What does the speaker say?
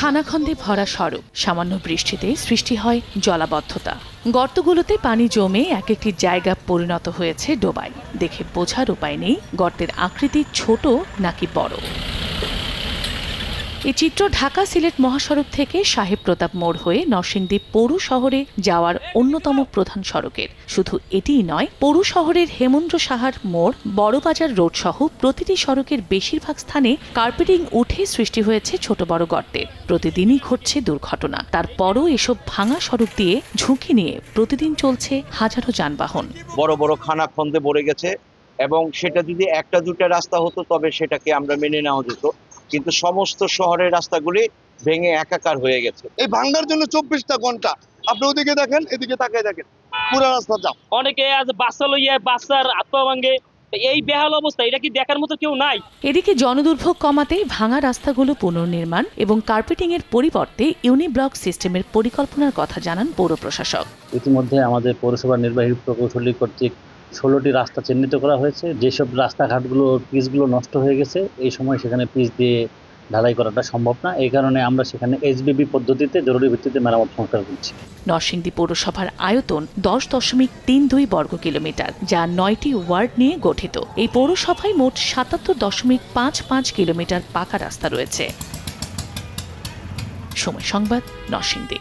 খানাখন্দে ভরা সড়ক, সামান্য বৃষ্টিতে সৃষ্টি হয় জলাবদ্ধতা। গর্তগুলোতে পানি জমে এক একটি জায়গা পরিণত হয়েছে ডোবায়। দেখে বোঝার উপায় নেই গর্তের আকৃতি ছোট নাকি বড়। এই চিত্র ঢাকা সিলেট মহাসড়ক থেকে সাহেব প্রতাপ মোড় হয়ে নরসিংদী পৌর শহরে যাওয়ার অন্যতম প্রধান সড়কের। শুধু এটিই নয়, পৌর শহরের হেমন্দ্র সাহার মোড়, বড়বাজার রোড সহ প্রতিটি সড়কের বেশিরভাগ স্থানে কার্পেটিং উঠে সৃষ্টি হয়েছে ছোট বড় গর্তের। প্রতিদিনই ঘটছে দুর্ঘটনা। তারপরও এসব ভাঙা সড়ক দিয়ে ঝুঁকি নিয়ে প্রতিদিন চলছে হাজারো যানবাহন। বড় বড় খানাখন্দে ভরে গেছে এবং সেটা যদি একটা দুটা রাস্তা হতো তবে সেটাকে আমরা মেনে নেওয়া যেত, কিন্তু সমস্ত শহরের রাস্তাগুলি ভেঙে একাকার হয়ে গেছে। এই ভাঙার জন্য 24টা ঘন্টা আপনি ওদিকে দেখেন, এদিকে তাকিয়ে দেখেন, পুরো রাস্তা জাম। অনেকে আজ বাচ্চা লইয়া বাচ্চার আত্মা ভাঙে, এই বেহাল অবস্থা, এটা কি দেখার মতো কেউ নাই। এদিকে জনদুর্ভোগ কমাতে ভাঙা রাস্তাগুলো পুনর্নির্মাণ এবং কার্পেটিং এর পরিবর্তে ইউনিব্লক সিস্টেমের পরিকল্পনার কথা জানান পৌর প্রশাসক। ইতিমধ্যে আমাদের পৌরসভার নির্বাহী প্রকৌশলী কর্তৃক 16টি রাস্তা চিহ্নিত করা হয়েছে। যেসব রাস্তাঘাটগুলো পিচগুলো নষ্ট হয়ে গেছে, এই সময় সেখানে পিচ দিয়ে ঢালাই করাটা সম্ভব না। এই কারণে আমরা সেখানে এইচবিবি পদ্ধতিতে জরুরি ভিত্তিতে মেরামত সংস্কার করছি। নরসিংদী পৌরসভার আয়তন 10.32 বর্গ কিলোমিটার, যা 9টি ওয়ার্ড নিয়ে গঠিত। এই পৌরসভায় মোট 77.55 কিলোমিটার পাকা রাস্তা রয়েছে। সময় সংবাদ, নরসিংদী।